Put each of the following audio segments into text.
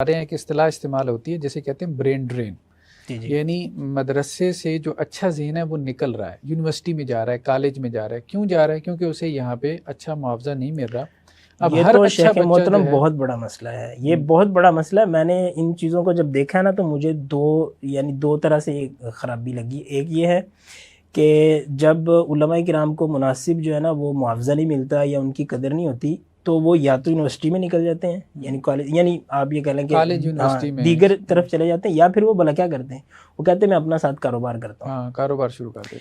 ہمارے یہاں ایک اصطلاح استعمال ہوتی ہے جسے کہتے ہیں برین ڈرین. یعنی مدرسے سے جو اچھا ذہن ہے وہ نکل رہا ہے، یونیورسٹی میں جا رہا ہے، کالج میں جا رہا ہے. کیوں جا رہا ہے؟ کیونکہ اسے یہاں پہ اچھا معاوضہ نہیں مل رہا. اب یہ ہر تو اچھا شیخ بچہ محترم جو ہے بہت بڑا مسئلہ ہے، یہ بہت بڑا مسئلہ ہے. میں نے ان چیزوں کو جب دیکھا نا تو مجھے دو طرح سے خرابی لگی. ایک یہ ہے کہ جب علماء کرام کو مناسب جو ہے نا وہ معاوضہ نہیں ملتا یا ان کی قدر نہیں ہوتی تو وہ یا تو یونیورسٹی میں نکل جاتے ہیں، یعنی کالج، یعنی آپ یہ کہہ لیں کہ کالج یونیورسٹی میں دیگر طرف چلے جاتے ہیں، یا پھر وہ بھلا کیا کرتے ہیں، وہ کہتے ہیں میں اپنا ساتھ کاروبار کرتا ہوں. ہاں کاروبار شروع کر دیتے.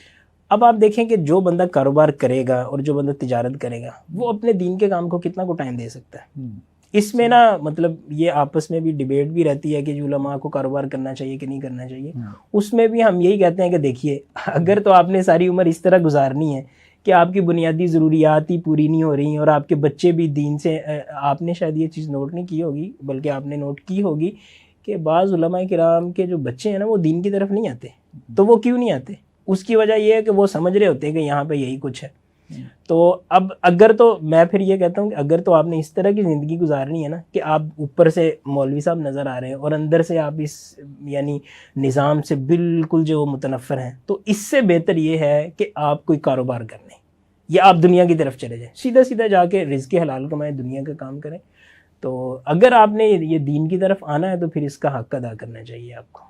اب آپ دیکھیں کہ جو بندہ کاروبار کرے گا اور جو بندہ تجارت کرے گا وہ اپنے دین کے کام کو کتنا کو ٹائم دے سکتا ہے. اس میں نا مطلب یہ آپس میں بھی ڈیبیٹ بھی رہتی ہے کہ جو علماء کو کاروبار کرنا چاہیے کہ نہیں کرنا چاہیے. اس میں بھی ہم یہی کہتے ہیں کہ دیکھیے اگر تو آپ نے ساری عمر اس طرح گزارنی ہے کہ آپ کی بنیادی ضروریات ہی پوری نہیں ہو رہی اور آپ کے بچے بھی دین سے، آپ نے شاید یہ چیز نوٹ نہیں کی ہوگی بلکہ آپ نے نوٹ کی ہوگی کہ بعض علماء کرام کے جو بچے ہیں نا وہ دین کی طرف نہیں آتے. تو وہ کیوں نہیں آتے؟ اس کی وجہ یہ ہے کہ وہ سمجھ رہے ہوتے ہیں کہ یہاں پہ یہی کچھ ہے. تو اب اگر تو میں پھر یہ کہتا ہوں کہ اگر تو آپ نے اس طرح کی زندگی گزارنی ہے نا کہ آپ اوپر سے مولوی صاحب نظر آ رہے ہیں اور اندر سے آپ اس یعنی نظام سے بالکل جو متنفر ہیں، تو اس سے بہتر یہ ہے کہ آپ کوئی کاروبار کر لیں یا آپ دنیا کی طرف چلے جائیں، سیدھا جا کے رزق حلال کمائیں، دنیا کا کام کریں. تو اگر آپ نے یہ دین کی طرف آنا ہے تو پھر اس کا حق ادا کرنا چاہیے آپ کو.